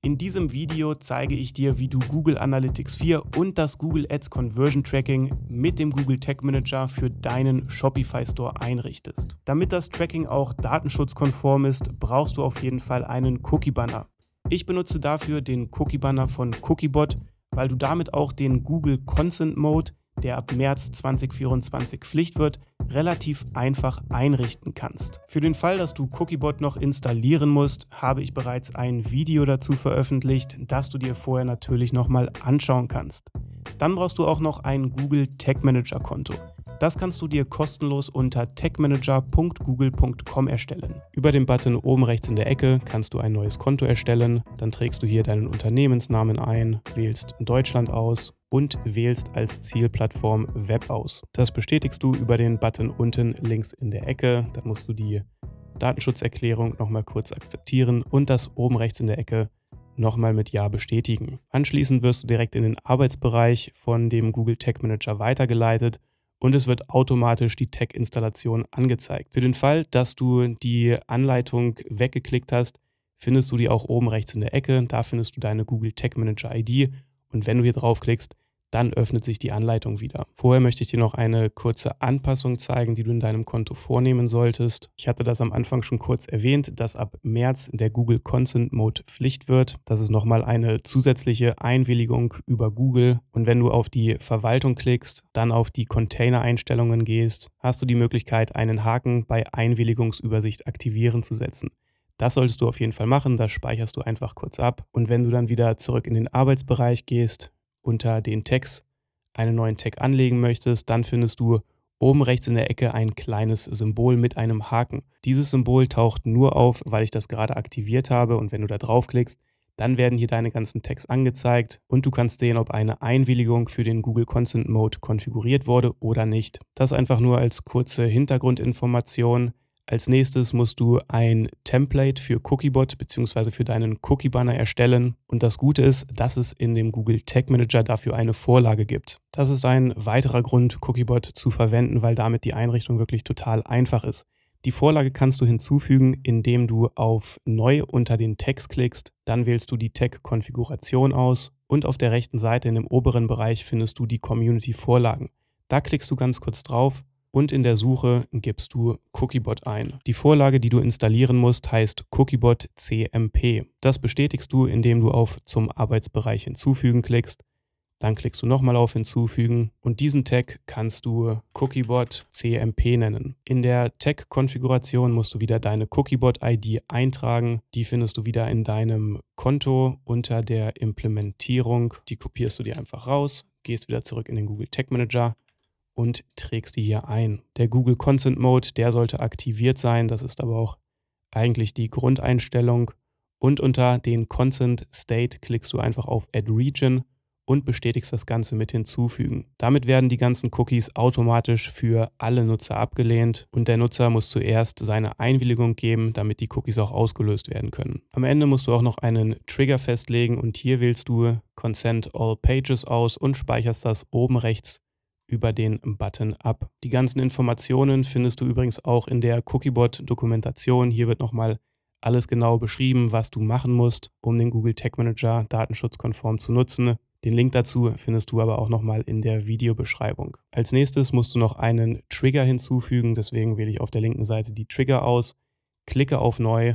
In diesem Video zeige ich dir, wie du Google Analytics 4 und das Google Ads Conversion Tracking mit dem Google Tag Manager für deinen Shopify Store einrichtest. Damit das Tracking auch datenschutzkonform ist, brauchst du auf jeden Fall einen Cookie Banner. Ich benutze dafür den Cookie Banner von Cookiebot, weil du damit auch den Google Consent Mode, der ab März 2024 Pflicht wird, relativ einfach einrichten kannst. Für den Fall, dass du Cookiebot noch installieren musst, habe ich bereits ein Video dazu veröffentlicht, das du dir vorher natürlich nochmal anschauen kannst. Dann brauchst du auch noch ein Google Tag Manager Konto. Das kannst du dir kostenlos unter tagmanager.google.com erstellen. Über den Button oben rechts in der Ecke kannst du ein neues Konto erstellen. Dann trägst du hier deinen Unternehmensnamen ein, wählst Deutschland aus und wählst als Zielplattform Web aus. Das bestätigst du über den Button unten links in der Ecke. Dann musst du die Datenschutzerklärung nochmal kurz akzeptieren und das oben rechts in der Ecke nochmal mit Ja bestätigen. Anschließend wirst du direkt in den Arbeitsbereich von dem Google Tag Manager weitergeleitet und es wird automatisch die Tag-Installation angezeigt. Für den Fall, dass du die Anleitung weggeklickt hast, findest du die auch oben rechts in der Ecke. Da findest du deine Google Tag Manager ID und wenn du hier draufklickst, dann öffnet sich die Anleitung wieder. Vorher möchte ich dir noch eine kurze Anpassung zeigen, die du in deinem Konto vornehmen solltest. Ich hatte das am Anfang schon kurz erwähnt, dass ab März der Google Consent Mode Pflicht wird. Das ist nochmal eine zusätzliche Einwilligung über Google. Und wenn du auf die Verwaltung klickst, dann auf die Container-Einstellungen gehst, hast du die Möglichkeit, einen Haken bei Einwilligungsübersicht aktivieren zu setzen. Das solltest du auf jeden Fall machen, das speicherst du einfach kurz ab. Und wenn du dann wieder zurück in den Arbeitsbereich gehst, unter den Tags einen neuen Tag anlegen möchtest, dann findest du oben rechts in der Ecke ein kleines Symbol mit einem Haken. Dieses Symbol taucht nur auf, weil ich das gerade aktiviert habe und wenn du da draufklickst, dann werden hier deine ganzen Tags angezeigt und du kannst sehen, ob eine Einwilligung für den Google Consent Mode konfiguriert wurde oder nicht. Das einfach nur als kurze Hintergrundinformation. Als nächstes musst du ein Template für Cookiebot bzw. für deinen Cookie Banner erstellen. Und das Gute ist, dass es in dem Google Tag Manager dafür eine Vorlage gibt. Das ist ein weiterer Grund, Cookiebot zu verwenden, weil damit die Einrichtung wirklich total einfach ist. Die Vorlage kannst du hinzufügen, indem du auf Neu unter den Tags klickst. Dann wählst du die Tag-Konfiguration aus und auf der rechten Seite in dem oberen Bereich findest du die Community-Vorlagen. Da klickst du ganz kurz drauf. Und in der Suche gibst du Cookiebot ein. Die Vorlage, die du installieren musst, heißt Cookiebot CMP. Das bestätigst du, indem du auf Zum Arbeitsbereich hinzufügen klickst. Dann klickst du nochmal auf Hinzufügen und diesen Tag kannst du Cookiebot CMP nennen. In der Tag-Konfiguration musst du wieder deine Cookiebot-ID eintragen. Die findest du wieder in deinem Konto unter der Implementierung. Die kopierst du dir einfach raus, gehst wieder zurück in den Google Tag Manager und trägst die hier ein. Der Google Consent Mode, der sollte aktiviert sein. Das ist aber auch eigentlich die Grundeinstellung. Und unter den Consent State klickst du einfach auf Add Region und bestätigst das Ganze mit hinzufügen. Damit werden die ganzen Cookies automatisch für alle Nutzer abgelehnt und der Nutzer muss zuerst seine Einwilligung geben, damit die Cookies auch ausgelöst werden können. Am Ende musst du auch noch einen Trigger festlegen und hier wählst du Consent All Pages aus und speicherst das oben rechts über den Button ab. Die ganzen Informationen findest du übrigens auch in der Cookiebot-Dokumentation. Hier wird nochmal alles genau beschrieben, was du machen musst, um den Google Tag Manager datenschutzkonform zu nutzen. Den Link dazu findest du aber auch nochmal in der Videobeschreibung. Als nächstes musst du noch einen Trigger hinzufügen, deswegen wähle ich auf der linken Seite die Trigger aus, klicke auf Neu.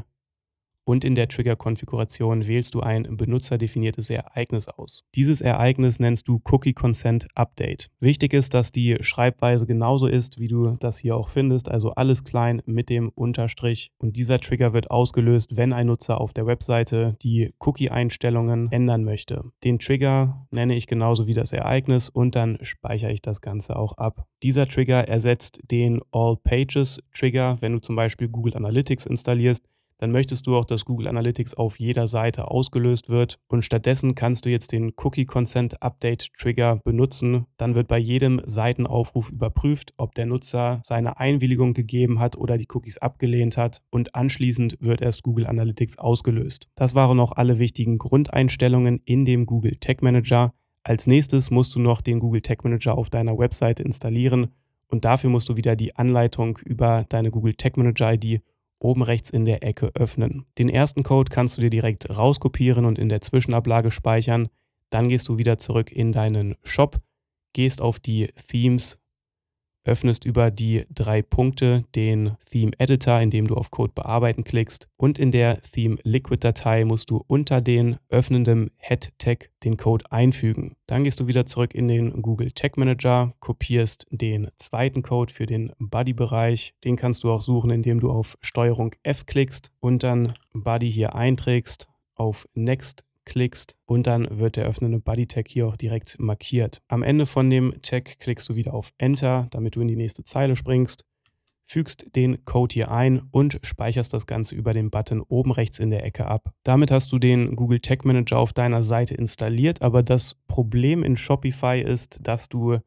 Und in der Trigger-Konfiguration wählst du ein benutzerdefiniertes Ereignis aus. Dieses Ereignis nennst du Cookie Consent Update. Wichtig ist, dass die Schreibweise genauso ist, wie du das hier auch findest, also alles klein mit dem Unterstrich. Und dieser Trigger wird ausgelöst, wenn ein Nutzer auf der Webseite die Cookie-Einstellungen ändern möchte. Den Trigger nenne ich genauso wie das Ereignis und dann speichere ich das Ganze auch ab. Dieser Trigger ersetzt den All Pages Trigger, wenn du zum Beispiel Google Analytics installierst. Dann möchtest du auch, dass Google Analytics auf jeder Seite ausgelöst wird und stattdessen kannst du jetzt den Cookie Consent Update Trigger benutzen. Dann wird bei jedem Seitenaufruf überprüft, ob der Nutzer seine Einwilligung gegeben hat oder die Cookies abgelehnt hat und anschließend wird erst Google Analytics ausgelöst. Das waren auch alle wichtigen Grundeinstellungen in dem Google Tag Manager. Als nächstes musst du noch den Google Tag Manager auf deiner Webseite installieren und dafür musst du wieder die Anleitung über deine Google Tag Manager ID oben rechts in der Ecke öffnen. Den ersten Code kannst du dir direkt rauskopieren und in der Zwischenablage speichern. Dann gehst du wieder zurück in deinen Shop, gehst auf die Themes, öffnest über die 3 Punkte den Theme Editor, indem du auf Code bearbeiten klickst, und in der Theme Liquid Datei musst du unter den öffnenden Head Tag den Code einfügen. Dann gehst du wieder zurück in den Google Tag Manager, kopierst den zweiten Code für den Buddy-Bereich. Den kannst du auch suchen, indem du auf Steuerung F klickst und dann Buddy hier einträgst, auf Next klickst und dann wird der öffnende Buddy-Tag hier auch direkt markiert. Am Ende von dem Tag klickst du wieder auf Enter, damit du in die nächste Zeile springst, fügst den Code hier ein und speicherst das Ganze über den Button oben rechts in der Ecke ab. Damit hast du den Google Tag Manager auf deiner Seite installiert, aber das Problem in Shopify ist, dass du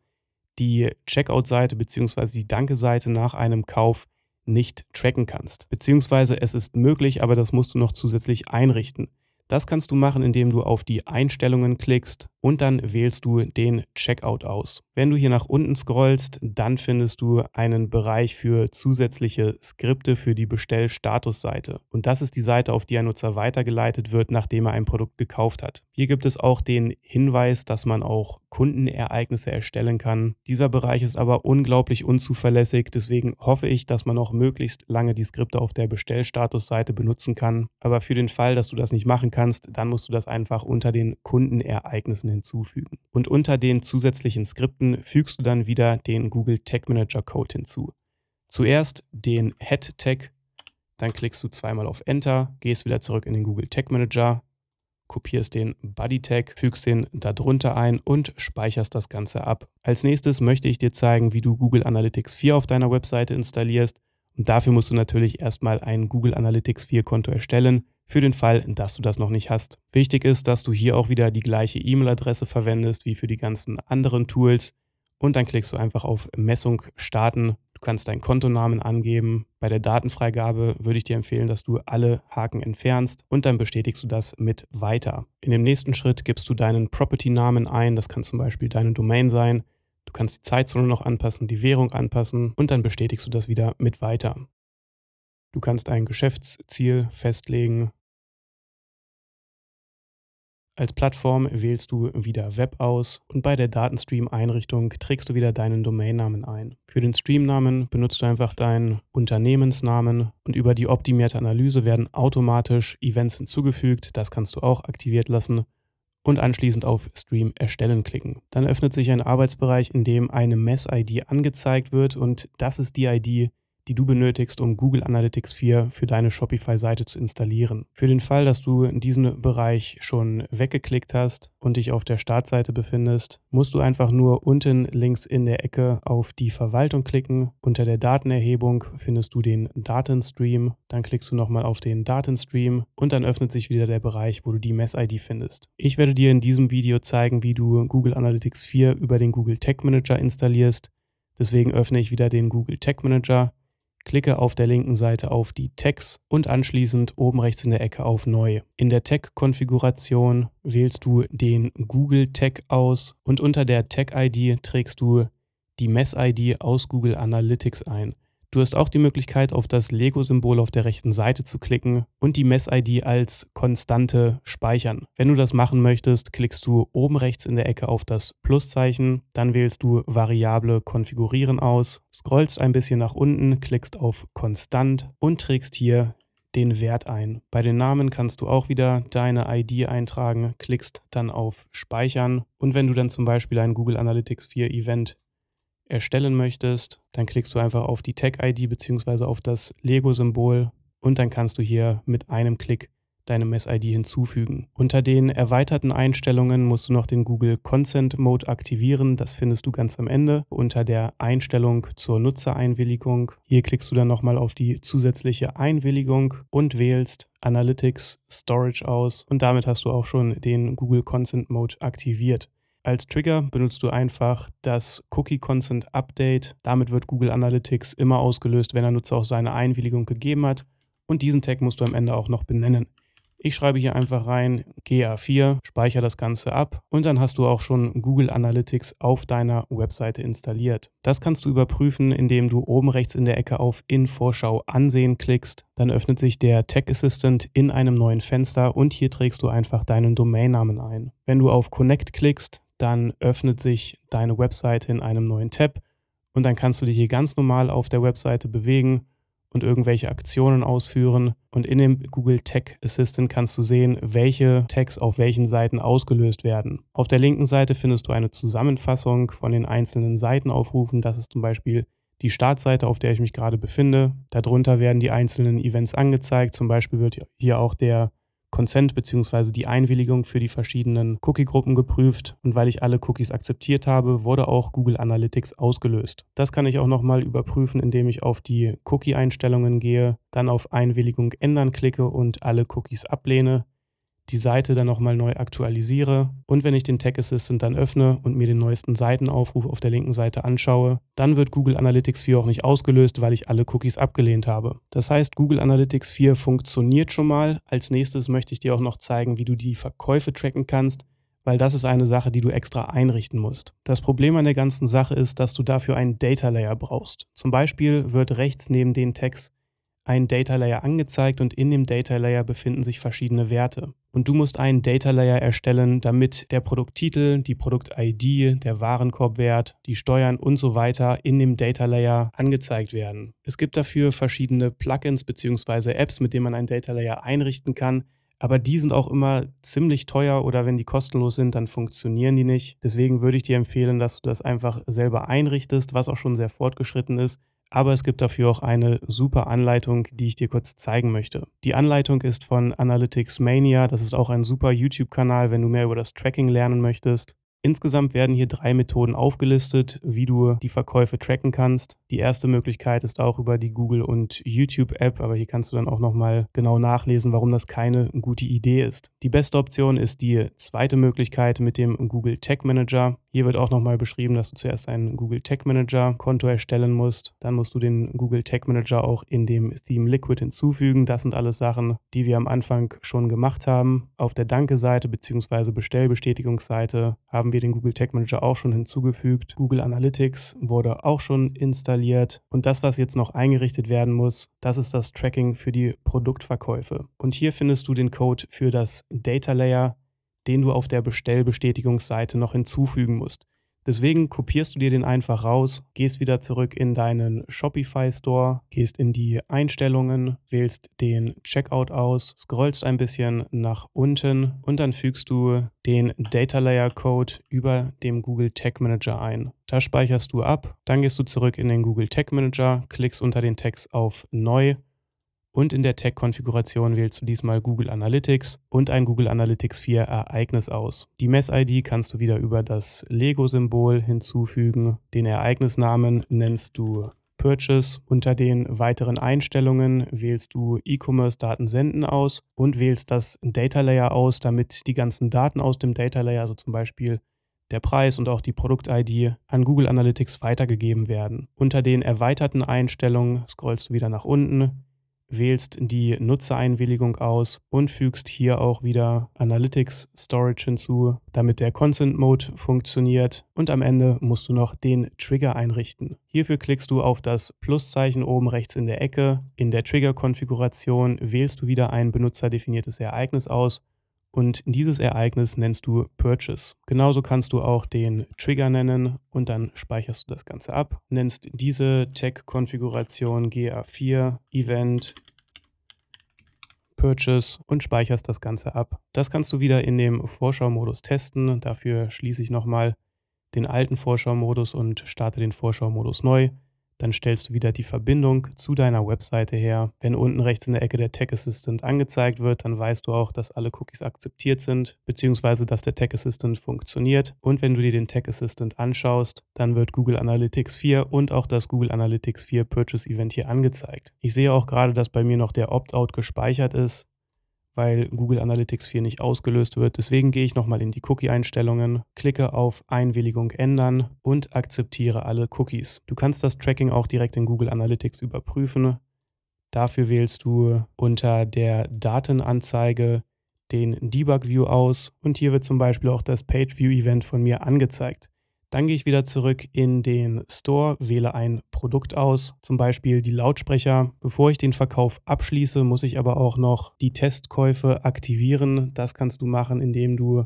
die Checkout-Seite bzw. die Danke-Seite nach einem Kauf nicht tracken kannst. Beziehungsweise es ist möglich, aber das musst du noch zusätzlich einrichten. Das kannst du machen, indem du auf die Einstellungen klickst und dann wählst du den Checkout aus. Wenn du hier nach unten scrollst, dann findest du einen Bereich für zusätzliche Skripte für die Bestellstatusseite. Und das ist die Seite, auf die ein Nutzer weitergeleitet wird, nachdem er ein Produkt gekauft hat. Hier gibt es auch den Hinweis, dass man auch Kundenereignisse erstellen kann. Dieser Bereich ist aber unglaublich unzuverlässig, deswegen hoffe ich, dass man auch möglichst lange die Skripte auf der Bestellstatusseite benutzen kann. Aber für den Fall, dass du das nicht machen kannst, dann musst du das einfach unter den Kundenereignissen hinzufügen. Und unter den zusätzlichen Skripten fügst du dann wieder den Google Tag Manager Code hinzu. Zuerst den Head Tag, dann klickst du zweimal auf Enter, gehst wieder zurück in den Google Tag Manager, kopierst den Buddy Tag, fügst den darunter ein und speicherst das Ganze ab. Als nächstes möchte ich dir zeigen, wie du Google Analytics 4 auf deiner Webseite installierst. Und dafür musst du natürlich erstmal ein Google Analytics 4 Konto erstellen, für den Fall, dass du das noch nicht hast. Wichtig ist, dass du hier auch wieder die gleiche E-Mail-Adresse verwendest wie für die ganzen anderen Tools. Und dann klickst du einfach auf Messung starten. Du kannst deinen Kontonamen angeben. Bei der Datenfreigabe würde ich dir empfehlen, dass du alle Haken entfernst und dann bestätigst du das mit Weiter. In dem nächsten Schritt gibst du deinen Property-Namen ein. Das kann zum Beispiel deine Domain sein. Du kannst die Zeitzone noch anpassen, die Währung anpassen und dann bestätigst du das wieder mit Weiter. Du kannst ein Geschäftsziel festlegen. Als Plattform wählst du wieder Web aus und bei der Datenstream-Einrichtung trägst du wieder deinen Domainnamen ein. Für den Streamnamen benutzt du einfach deinen Unternehmensnamen und über die optimierte Analyse werden automatisch Events hinzugefügt. Das kannst du auch aktiviert lassen und anschließend auf Stream erstellen klicken. Dann öffnet sich ein Arbeitsbereich, in dem eine Mess-ID angezeigt wird und das ist die ID, die du benötigst, um Google Analytics 4 für deine Shopify-Seite zu installieren. Für den Fall, dass du diesen Bereich schon weggeklickt hast und dich auf der Startseite befindest, musst du einfach nur unten links in der Ecke auf die Verwaltung klicken. Unter der Datenerhebung findest du den Datenstream. Dann klickst du nochmal auf den Datenstream und dann öffnet sich wieder der Bereich, wo du die Mess-ID findest. Ich werde dir in diesem Video zeigen, wie du Google Analytics 4 über den Google Tag Manager installierst. Deswegen öffne ich wieder den Google Tag Manager. Klicke auf der linken Seite auf die Tags und anschließend oben rechts in der Ecke auf Neu. In der Tag-Konfiguration wählst du den Google-Tag aus und unter der Tag-ID trägst du die Mess-ID aus Google Analytics ein. Du hast auch die Möglichkeit, auf das Lego-Symbol auf der rechten Seite zu klicken und die Mess-ID als Konstante speichern. Wenn du das machen möchtest, klickst du oben rechts in der Ecke auf das Pluszeichen, dann wählst du Variable konfigurieren aus, scrollst ein bisschen nach unten, klickst auf Konstant und trägst hier den Wert ein. Bei den Namen kannst du auch wieder deine ID eintragen, klickst dann auf Speichern und wenn du dann zum Beispiel ein Google Analytics 4 Event erstellen möchtest, dann klickst du einfach auf die Tag-ID bzw. auf das Lego-Symbol und dann kannst du hier mit einem Klick deine Mess-ID hinzufügen. Unter den erweiterten Einstellungen musst du noch den Google Consent Mode aktivieren. Das findest du ganz am Ende unter der Einstellung zur Nutzereinwilligung. Hier klickst du dann nochmal auf die zusätzliche Einwilligung und wählst Analytics Storage aus und damit hast du auch schon den Google Consent Mode aktiviert. Als Trigger benutzt du einfach das Cookie Consent Update. Damit wird Google Analytics immer ausgelöst, wenn der Nutzer auch seine Einwilligung gegeben hat. Und diesen Tag musst du am Ende auch noch benennen. Ich schreibe hier einfach rein GA4, speichere das Ganze ab und dann hast du auch schon Google Analytics auf deiner Webseite installiert. Das kannst du überprüfen, indem du oben rechts in der Ecke auf In Vorschau ansehen klickst. Dann öffnet sich der Tech Assistant in einem neuen Fenster und hier trägst du einfach deinen Domainnamen ein. Wenn du auf Connect klickst, dann öffnet sich deine Webseite in einem neuen Tab und dann kannst du dich hier ganz normal auf der Webseite bewegen und irgendwelche Aktionen ausführen. Und in dem Google Tech Assistant kannst du sehen, welche Tags auf welchen Seiten ausgelöst werden. Auf der linken Seite findest du eine Zusammenfassung von den einzelnen Seitenaufrufen. Das ist zum Beispiel die Startseite, auf der ich mich gerade befinde. Darunter werden die einzelnen Events angezeigt. Zum Beispiel wird hier auch der Consent bzw. die Einwilligung für die verschiedenen Cookie-Gruppen geprüft und weil ich alle Cookies akzeptiert habe, wurde auch Google Analytics ausgelöst. Das kann ich auch nochmal überprüfen, indem ich auf die Cookie-Einstellungen gehe, dann auf Einwilligung ändern klicke und alle Cookies ablehne, die Seite dann nochmal neu aktualisiere und wenn ich den Tech Assistant dann öffne und mir den neuesten Seitenaufruf auf der linken Seite anschaue, dann wird Google Analytics 4 auch nicht ausgelöst, weil ich alle Cookies abgelehnt habe. Das heißt, Google Analytics 4 funktioniert schon mal. Als nächstes möchte ich dir auch noch zeigen, wie du die Verkäufe tracken kannst, weil das ist eine Sache, die du extra einrichten musst. Das Problem an der ganzen Sache ist, dass du dafür einen Data Layer brauchst. Zum Beispiel wird rechts neben den Tags ein Data Layer angezeigt und in dem Data Layer befinden sich verschiedene Werte. Und du musst einen Data Layer erstellen, damit der Produkttitel, die Produkt-ID, der Warenkorbwert, die Steuern und so weiter in dem Data Layer angezeigt werden. Es gibt dafür verschiedene Plugins bzw. Apps, mit denen man einen Data Layer einrichten kann. Aber die sind auch immer ziemlich teuer oder wenn die kostenlos sind, dann funktionieren die nicht. Deswegen würde ich dir empfehlen, dass du das einfach selber einrichtest, was auch schon sehr fortgeschritten ist. Aber es gibt dafür auch eine super Anleitung, die ich dir kurz zeigen möchte. Die Anleitung ist von Analytics Mania. Das ist auch ein super YouTube-Kanal, wenn du mehr über das Tracking lernen möchtest. Insgesamt werden hier 3 Methoden aufgelistet, wie du die Verkäufe tracken kannst. Die erste Möglichkeit ist auch über die Google- und YouTube-App, aber hier kannst du dann auch nochmal genau nachlesen, warum das keine gute Idee ist. Die beste Option ist die zweite Möglichkeit mit dem Google Tag Manager. Hier wird auch nochmal beschrieben, dass du zuerst ein Google Tag Manager Konto erstellen musst. Dann musst du den Google Tag Manager auch in dem Theme Liquid hinzufügen. Das sind alles Sachen, die wir am Anfang schon gemacht haben. Auf der Danke-Seite bzw. Bestellbestätigungsseite haben wir den Google Tag Manager auch schon hinzugefügt. Google Analytics wurde auch schon installiert. Und das, was jetzt noch eingerichtet werden muss, das ist das Tracking für die Produktverkäufe. Und hier findest du den Code für das Data Layer, den du auf der Bestellbestätigungsseite noch hinzufügen musst. Deswegen kopierst du dir den einfach raus, gehst wieder zurück in deinen Shopify Store, gehst in die Einstellungen, wählst den Checkout aus, scrollst ein bisschen nach unten und dann fügst du den Data Layer Code über dem Google Tag Manager ein. Da speicherst du ab, dann gehst du zurück in den Google Tag Manager, klickst unter den Tags auf Neu. Und in der Tag-Konfiguration wählst du diesmal Google Analytics und ein Google Analytics 4 Ereignis aus. Die Mess-ID kannst du wieder über das Lego-Symbol hinzufügen. Den Ereignisnamen nennst du Purchase. Unter den weiteren Einstellungen wählst du E-Commerce-Daten senden aus und wählst das Data Layer aus, damit die ganzen Daten aus dem Data Layer, also zum Beispiel der Preis und auch die Produkt-ID, an Google Analytics weitergegeben werden. Unter den erweiterten Einstellungen scrollst du wieder nach unten, wählst die Nutzereinwilligung aus und fügst hier auch wieder Analytics Storage hinzu, damit der Consent Mode funktioniert und am Ende musst du noch den Trigger einrichten. Hierfür klickst du auf das Pluszeichen oben rechts in der Ecke. In der Trigger-Konfiguration wählst du wieder ein benutzerdefiniertes Ereignis aus und dieses Ereignis nennst du Purchase. Genauso kannst du auch den Trigger nennen und dann speicherst du das Ganze ab. Nennst diese Tag-Konfiguration GA4 Event Purchase und speicherst das Ganze ab. Das kannst du wieder in dem Vorschau-Modus testen. Dafür schließe ich nochmal den alten Vorschau-Modus und starte den Vorschau-Modus neu. Dann stellst du wieder die Verbindung zu deiner Webseite her. Wenn unten rechts in der Ecke der Tag Assistant angezeigt wird, dann weißt du auch, dass alle Cookies akzeptiert sind, beziehungsweise dass der Tag Assistant funktioniert. Und wenn du dir den Tag Assistant anschaust, dann wird Google Analytics 4 und auch das Google Analytics 4 Purchase Event hier angezeigt. Ich sehe auch gerade, dass bei mir noch der Opt-out gespeichert ist, weil Google Analytics 4 nicht ausgelöst wird. Deswegen gehe ich nochmal in die Cookie-Einstellungen, klicke auf Einwilligung ändern und akzeptiere alle Cookies. Du kannst das Tracking auch direkt in Google Analytics überprüfen. Dafür wählst du unter der Datenanzeige den Debug View aus und hier wird zum Beispiel auch das Page View Event von mir angezeigt. Dann gehe ich wieder zurück in den Store, wähle ein Produkt aus, zum Beispiel die Lautsprecher. Bevor ich den Verkauf abschließe, muss ich aber auch noch die Testkäufe aktivieren. Das kannst du machen, indem du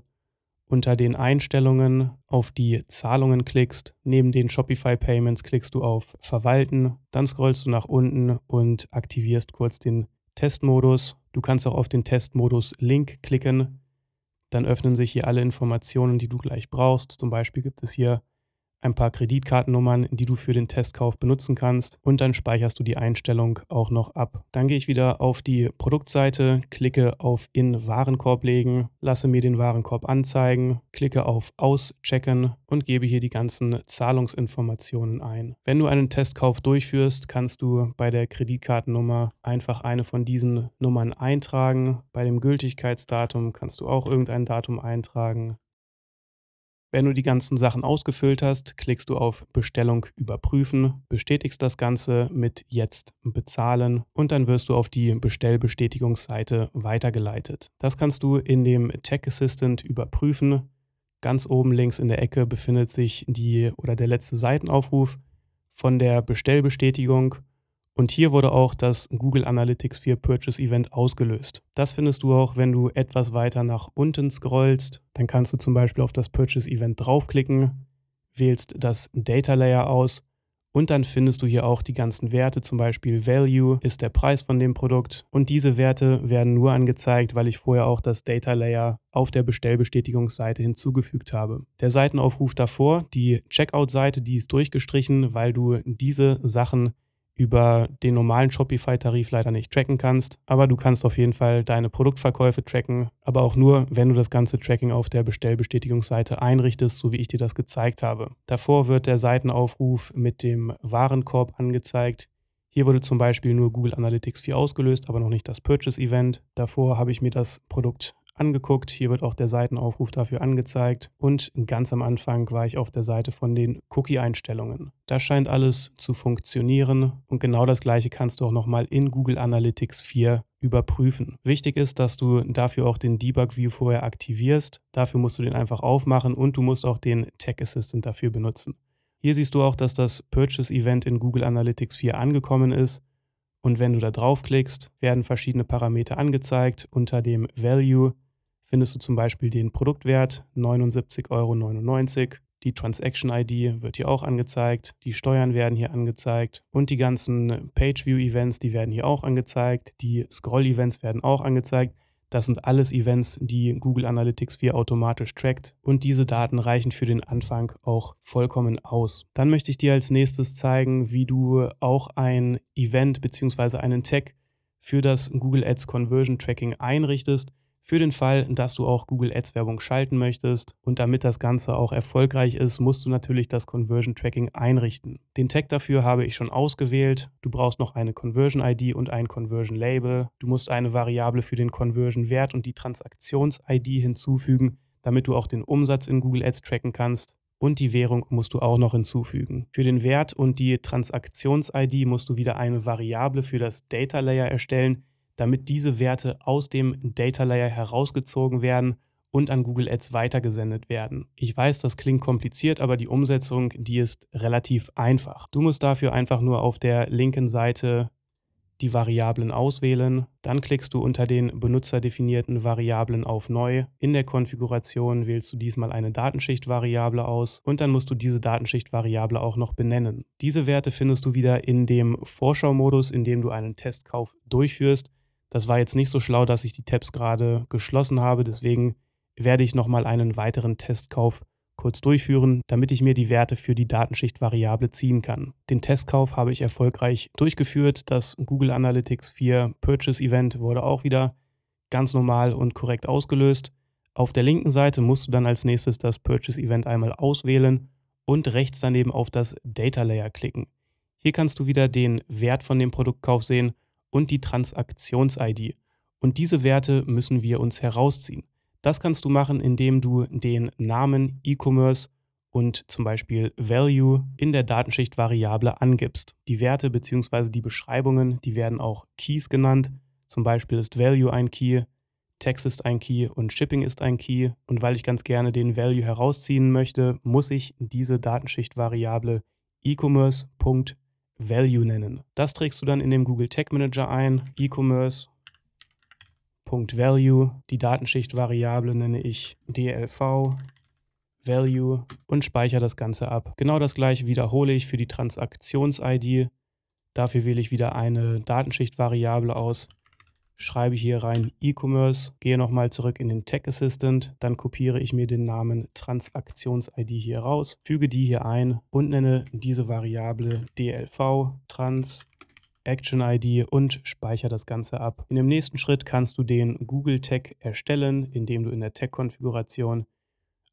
unter den Einstellungen auf die Zahlungen klickst. Neben den Shopify Payments klickst du auf Verwalten. Dann scrollst du nach unten und aktivierst kurz den Testmodus. Du kannst auch auf den Testmodus-Link klicken. Dann öffnen sich hier alle Informationen, die du gleich brauchst. Zum Beispiel gibt es hier ein paar Kreditkartennummern, die du für den Testkauf benutzen kannst und dann speicherst du die Einstellung auch noch ab. Dann gehe ich wieder auf die Produktseite, klicke auf in Warenkorb legen, lasse mir den Warenkorb anzeigen, klicke auf Auschecken und gebe hier die ganzen Zahlungsinformationen ein. Wenn du einen Testkauf durchführst, kannst du bei der Kreditkartennummer einfach eine von diesen Nummern eintragen. Bei dem Gültigkeitsdatum kannst du auch irgendein Datum eintragen. Wenn du die ganzen Sachen ausgefüllt hast, klickst du auf Bestellung überprüfen, bestätigst das Ganze mit Jetzt bezahlen und dann wirst du auf die Bestellbestätigungsseite weitergeleitet. Das kannst du in dem Tech Assistant überprüfen. Ganz oben links in der Ecke befindet sich der letzte Seitenaufruf von der Bestellbestätigung. Und hier wurde auch das Google Analytics 4 Purchase Event ausgelöst. Das findest du auch, wenn du etwas weiter nach unten scrollst. Dann kannst du zum Beispiel auf das Purchase Event draufklicken, wählst das Data Layer aus und dann findest du hier auch die ganzen Werte, zum Beispiel Value ist der Preis von dem Produkt. Und diese Werte werden nur angezeigt, weil ich vorher auch das Data Layer auf der Bestellbestätigungsseite hinzugefügt habe. Der Seitenaufruf davor, die Checkout-Seite, die ist durchgestrichen, weil du diese Sachen über den normalen Shopify-Tarif leider nicht tracken kannst, aber du kannst auf jeden Fall deine Produktverkäufe tracken, aber auch nur, wenn du das ganze Tracking auf der Bestellbestätigungsseite einrichtest, so wie ich dir das gezeigt habe. Davor wird der Seitenaufruf mit dem Warenkorb angezeigt. Hier wurde zum Beispiel nur Google Analytics 4 ausgelöst, aber noch nicht das Purchase-Event. Davor habe ich mir das Produkt angeguckt. Hier wird auch der Seitenaufruf dafür angezeigt und ganz am Anfang war ich auf der Seite von den Cookie-Einstellungen. Das scheint alles zu funktionieren und genau das gleiche kannst du auch nochmal in Google Analytics 4 überprüfen. Wichtig ist, dass du dafür auch den Debug View vorher aktivierst. Dafür musst du den einfach aufmachen und du musst auch den Tech Assistant dafür benutzen. Hier siehst du auch, dass das Purchase Event in Google Analytics 4 angekommen ist. Und wenn du da draufklickst, werden verschiedene Parameter angezeigt. Unter dem Value findest du zum Beispiel den Produktwert 79,99 €. Die Transaction-ID wird hier auch angezeigt. Die Steuern werden hier angezeigt. Und die ganzen Page-View-Events, die werden hier auch angezeigt. Die Scroll-Events werden auch angezeigt. Das sind alles Events, die Google Analytics 4 automatisch trackt. Und diese Daten reichen für den Anfang auch vollkommen aus. Dann möchte ich dir als nächstes zeigen, wie du auch ein Event bzw. einen Tag für das Google Ads Conversion Tracking einrichtest, für den Fall, dass du auch Google Ads Werbung schalten möchtest. Und damit das Ganze auch erfolgreich ist, musst du natürlich das Conversion Tracking einrichten. Den Tag dafür habe ich schon ausgewählt. Du brauchst noch eine Conversion ID und ein Conversion Label. Du musst eine Variable für den Conversion Wert und die Transaktions-ID hinzufügen, damit du auch den Umsatz in Google Ads tracken kannst. Und die Währung musst du auch noch hinzufügen. Für den Wert und die Transaktions-ID musst du wieder eine Variable für das Data Layer erstellen, damit diese Werte aus dem Data Layer herausgezogen werden und an Google Ads weitergesendet werden. Ich weiß, das klingt kompliziert, aber die Umsetzung, die ist relativ einfach. Du musst dafür einfach nur auf der linken Seite die Variablen auswählen. Dann klickst du unter den benutzerdefinierten Variablen auf Neu. In der Konfiguration wählst du diesmal eine Datenschicht-Variable aus und dann musst du diese Datenschicht-Variable auch noch benennen. Diese Werte findest du wieder in dem Vorschau-Modus, in dem du einen Testkauf durchführst. Das war jetzt nicht so schlau, dass ich die Tabs gerade geschlossen habe, deswegen werde ich nochmal einen weiteren Testkauf kurz durchführen, damit ich mir die Werte für die Datenschicht-Variable ziehen kann. Den Testkauf habe ich erfolgreich durchgeführt. Das Google Analytics 4 Purchase Event wurde auch wieder ganz normal und korrekt ausgelöst. Auf der linken Seite musst du dann als nächstes das Purchase Event einmal auswählen und rechts daneben auf das Data Layer klicken. Hier kannst du wieder den Wert von dem Produktkauf sehen und die Transaktions-ID. Und diese Werte müssen wir uns herausziehen. Das kannst du machen, indem du den Namen E-Commerce und zum Beispiel Value in der Datenschicht-Variable angibst. Die Werte bzw. die Beschreibungen, die werden auch Keys genannt. Zum Beispiel ist Value ein Key, Text ist ein Key und Shipping ist ein Key. Und weil ich ganz gerne den Value herausziehen möchte, muss ich diese Datenschicht-Variable e-commerce.value nennen. Das trägst du dann in dem Google Tag Manager ein, e-commerce.value. Die Datenschicht-Variable nenne ich DLV Value und speichere das Ganze ab. Genau das gleiche wiederhole ich für die Transaktions-ID. Dafür wähle ich wieder eine Datenschicht-Variable aus, schreibe hier rein E-Commerce, gehe nochmal zurück in den Tag Assistant, dann kopiere ich mir den Namen Transaktions-ID hier raus, füge die hier ein und nenne diese Variable DLV Transaction-ID und speichere das Ganze ab. In dem nächsten Schritt kannst du den Google Tag erstellen, indem du in der Tag-Konfiguration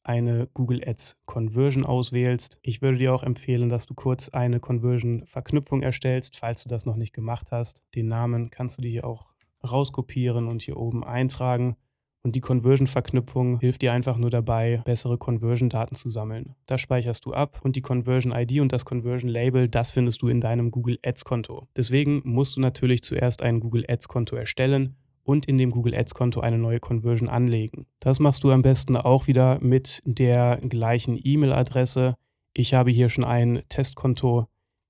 eine Google Ads Conversion auswählst. Ich würde dir auch empfehlen, dass du kurz eine Conversion-Verknüpfung erstellst, falls du das noch nicht gemacht hast. Den Namen kannst du dir hier auch rauskopieren und hier oben eintragen. Und die Conversion-Verknüpfung hilft dir einfach nur dabei, bessere Conversion-Daten zu sammeln. Das speicherst du ab und die Conversion-ID und das Conversion-Label, das findest du in deinem Google Ads-Konto. Deswegen musst du natürlich zuerst ein Google Ads-Konto erstellen und in dem Google Ads-Konto eine neue Conversion anlegen. Das machst du am besten auch wieder mit der gleichen E-Mail-Adresse. Ich habe hier schon ein Testkonto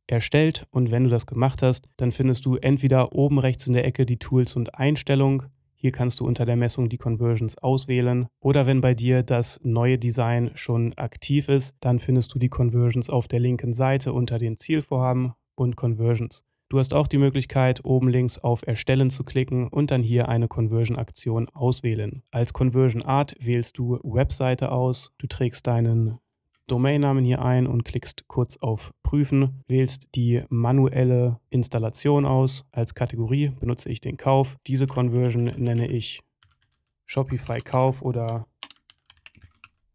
erstellt und wenn du das gemacht hast, dann findest du entweder oben rechts in der Ecke die Tools und Einstellung. Hier kannst du unter der Messung die Conversions auswählen. Oder wenn bei dir das neue Design schon aktiv ist, dann findest du die Conversions auf der linken Seite unter den Zielvorhaben und Conversions. Du hast auch die Möglichkeit, oben links auf Erstellen zu klicken und dann hier eine Conversion-Aktion auswählen. Als Conversion-Art wählst du Webseite aus, du trägst deinen Domainnamen hier ein und klickst kurz auf Prüfen, wählst die manuelle Installation aus. Als Kategorie benutze ich den Kauf. Diese Conversion nenne ich Shopify Kauf oder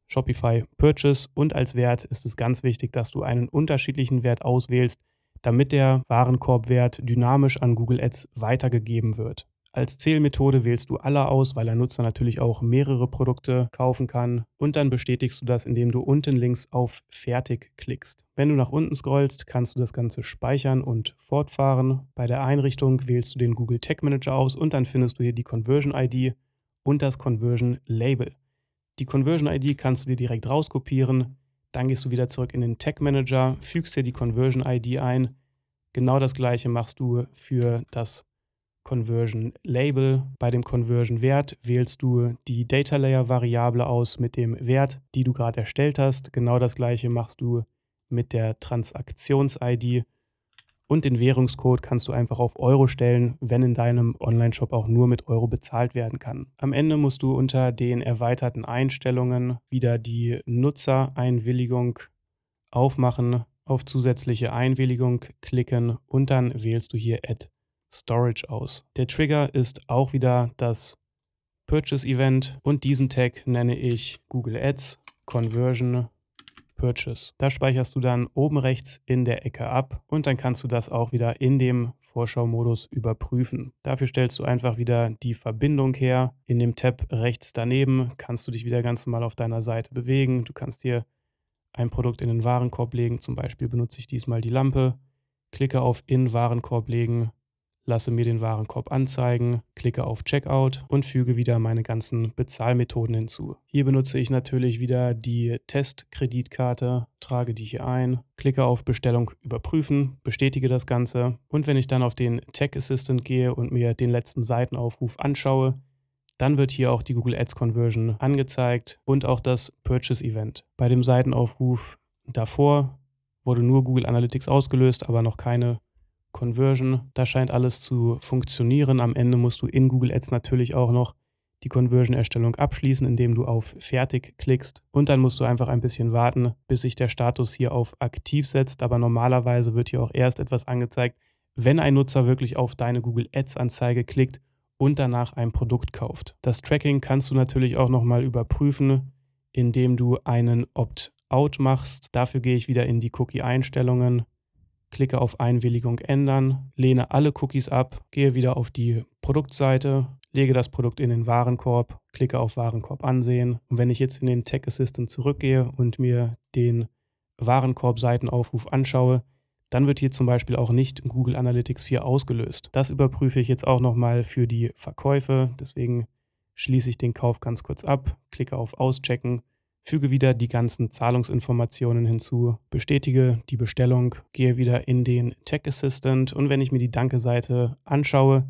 Shopify Purchase und als Wert ist es ganz wichtig, dass du einen unterschiedlichen Wert auswählst, damit der Warenkorbwert dynamisch an Google Ads weitergegeben wird. Als Zählmethode wählst du alle aus, weil ein Nutzer natürlich auch mehrere Produkte kaufen kann. Und dann bestätigst du das, indem du unten links auf Fertig klickst. Wenn du nach unten scrollst, kannst du das Ganze speichern und fortfahren. Bei der Einrichtung wählst du den Google Tag Manager aus und dann findest du hier die Conversion ID und das Conversion Label. Die Conversion ID kannst du dir direkt rauskopieren. Dann gehst du wieder zurück in den Tag Manager, fügst dir die Conversion ID ein. Genau das gleiche machst du für das Conversion Label. Bei dem Conversion Wert wählst du die Data Layer Variable aus mit dem Wert, die du gerade erstellt hast. Genau das gleiche machst du mit der Transaktions ID. Und den Währungscode kannst du einfach auf Euro stellen, wenn in deinem Online-Shop auch nur mit Euro bezahlt werden kann. Am Ende musst du unter den erweiterten Einstellungen wieder die Nutzereinwilligung aufmachen, auf zusätzliche Einwilligung klicken und dann wählst du hier Add Storage aus. Der Trigger ist auch wieder das Purchase Event und diesen Tag nenne ich Google Ads Conversion Purchase. Da speicherst du dann oben rechts in der Ecke ab und dann kannst du das auch wieder in dem Vorschau-Modus überprüfen. Dafür stellst du einfach wieder die Verbindung her. In dem Tab rechts daneben kannst du dich wieder ganz normal auf deiner Seite bewegen. Du kannst hier ein Produkt in den Warenkorb legen. Zum Beispiel benutze ich diesmal die Lampe. Klicke auf In Warenkorb legen. Lasse mir den Warenkorb anzeigen, klicke auf Checkout und füge wieder meine ganzen Bezahlmethoden hinzu. Hier benutze ich natürlich wieder die Testkreditkarte, trage die hier ein, klicke auf Bestellung überprüfen, bestätige das Ganze und wenn ich dann auf den Tag Assistant gehe und mir den letzten Seitenaufruf anschaue, dann wird hier auch die Google Ads Conversion angezeigt und auch das Purchase Event. Bei dem Seitenaufruf davor wurde nur Google Analytics ausgelöst, aber noch keine Conversion. Da scheint alles zu funktionieren. Am Ende musst du in Google Ads natürlich auch noch die Conversion-Erstellung abschließen, indem du auf Fertig klickst. Und dann musst du einfach ein bisschen warten, bis sich der Status hier auf Aktiv setzt. Aber normalerweise wird hier auch erst etwas angezeigt, wenn ein Nutzer wirklich auf deine Google Ads-Anzeige klickt und danach ein Produkt kauft. Das Tracking kannst du natürlich auch nochmal überprüfen, indem du einen Opt-out machst. Dafür gehe ich wieder in die Cookie-Einstellungen, klicke auf Einwilligung ändern, lehne alle Cookies ab, gehe wieder auf die Produktseite, lege das Produkt in den Warenkorb, klicke auf Warenkorb ansehen. Und wenn ich jetzt in den Tag Assistant zurückgehe und mir den Warenkorb-Seitenaufruf anschaue, dann wird hier zum Beispiel auch nicht Google Analytics 4 ausgelöst. Das überprüfe ich jetzt auch nochmal für die Verkäufe. Deswegen schließe ich den Kauf ganz kurz ab, klicke auf Auschecken, füge wieder die ganzen Zahlungsinformationen hinzu, bestätige die Bestellung, gehe wieder in den Tech Assistant und wenn ich mir die Danke-Seite anschaue,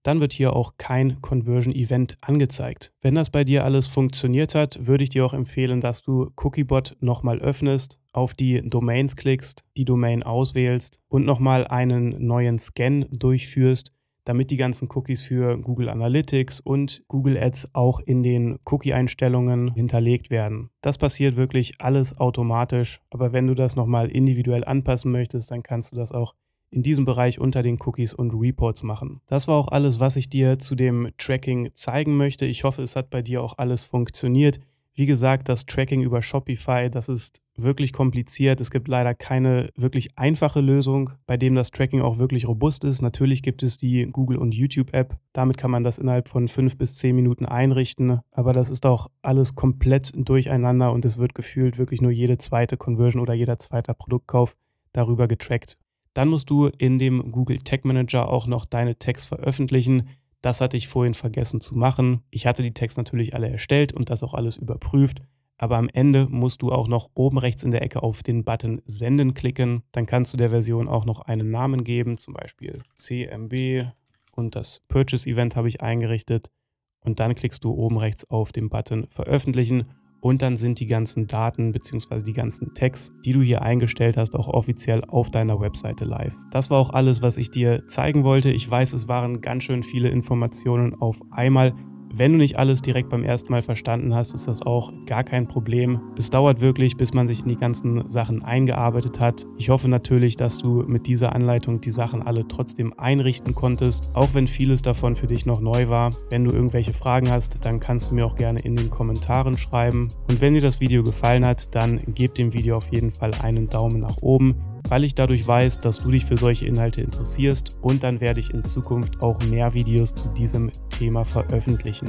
dann wird hier auch kein Conversion-Event angezeigt. Wenn das bei dir alles funktioniert hat, würde ich dir auch empfehlen, dass du Cookiebot nochmal öffnest, auf die Domains klickst, die Domain auswählst und nochmal einen neuen Scan durchführst, damit die ganzen Cookies für Google Analytics und Google Ads auch in den Cookie-Einstellungen hinterlegt werden. Das passiert wirklich alles automatisch, aber wenn du das nochmal individuell anpassen möchtest, dann kannst du das auch in diesem Bereich unter den Cookies und Reports machen. Das war auch alles, was ich dir zu dem Tracking zeigen möchte. Ich hoffe, es hat bei dir auch alles funktioniert. Wie gesagt, das Tracking über Shopify, das ist wirklich kompliziert. Es gibt leider keine wirklich einfache Lösung, bei dem das Tracking auch wirklich robust ist. Natürlich gibt es die Google- und YouTube-App. Damit kann man das innerhalb von 5 bis 10 Minuten einrichten. Aber das ist auch alles komplett durcheinander und es wird gefühlt wirklich nur jede zweite Conversion oder jeder zweite Produktkauf darüber getrackt. Dann musst du in dem Google Tag Manager auch noch deine Tags veröffentlichen. Das hatte ich vorhin vergessen zu machen. Ich hatte die Tags natürlich alle erstellt und das auch alles überprüft. Aber am Ende musst du auch noch oben rechts in der Ecke auf den Button Senden klicken. Dann kannst du der Version auch noch einen Namen geben, zum Beispiel CMB und das Purchase Event habe ich eingerichtet. Und dann klickst du oben rechts auf den Button Veröffentlichen. Und dann sind die ganzen Daten bzw. die ganzen Tags, die du hier eingestellt hast, auch offiziell auf deiner Webseite live. Das war auch alles, was ich dir zeigen wollte. Ich weiß, es waren ganz schön viele Informationen auf einmal. Wenn du nicht alles direkt beim ersten Mal verstanden hast, ist das auch gar kein Problem. Es dauert wirklich, bis man sich in die ganzen Sachen eingearbeitet hat. Ich hoffe natürlich, dass du mit dieser Anleitung die Sachen alle trotzdem einrichten konntest, auch wenn vieles davon für dich noch neu war. Wenn du irgendwelche Fragen hast, dann kannst du mir auch gerne in den Kommentaren schreiben. Und wenn dir das Video gefallen hat, dann gib dem Video auf jeden Fall einen Daumen nach oben, weil ich dadurch weiß, dass du dich für solche Inhalte interessierst und dann werde ich in Zukunft auch mehr Videos zu diesem Thema veröffentlichen.